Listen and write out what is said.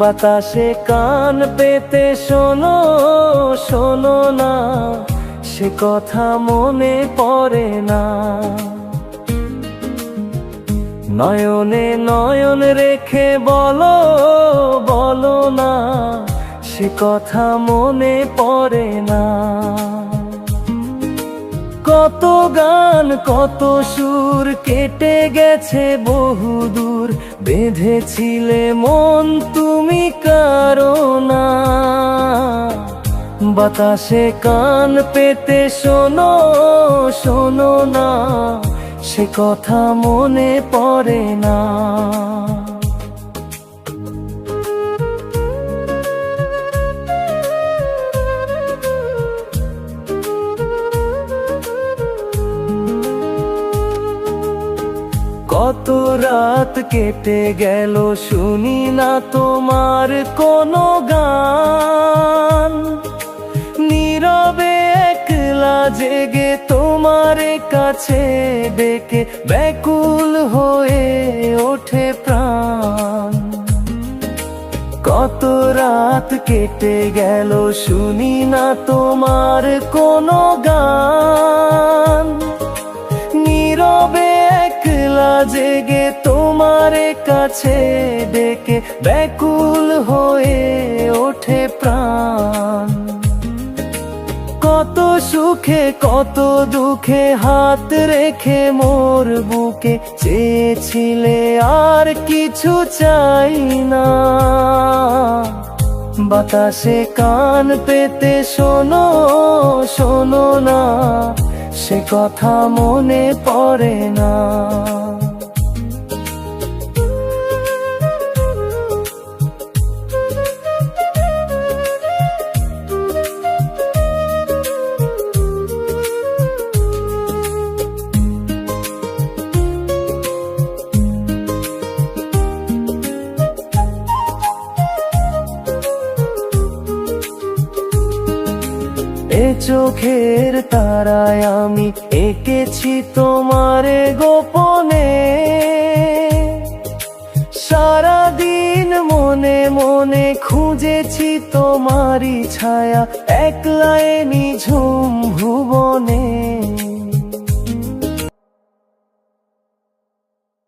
বাতাসে কান পেতে শোনো শোনো না, সে কথা মনে পড়ে না। নয়নে নয়ন রেখে বলো বলো না, সে কথা মনে পড়ে না। কত গান কত সুর কেটে গেছে বহুদূর, বেঁধেছিলে মন তুমি কারো না। বাতাসে কান পেতে শোনো শোনো না, সে কথা মনে পড়ে না। কত রাত কেটে গেল শুনি না তোমার কোনো গান, নীরবে একলা জেগে তোমার কাছে ডেকে ব্যাকুল হয়ে ওঠে প্রাণ। কত রাত কেটে গেল শুনি না তোমার কোনো গান, নীরবে একলা জেগে তোমার কাছে ডেকে ব্যাকুল হয়ে ওঠে প্রাণ। কত সুখে কত দুঃখে হাত রেখে মোর বুকে চেয়েছিলে আর কিছু চাই না। বাতাসে কান পেতে শোনো শোনো না, সে কথা মনে পড়ে না। এ চোখের তারায় আমি এঁকেছি তোমারে গোপনে, সারাদিন মনে মনে খুঁজেছি তোমারই ছায়া একলাই নিঝুম ভুবনে।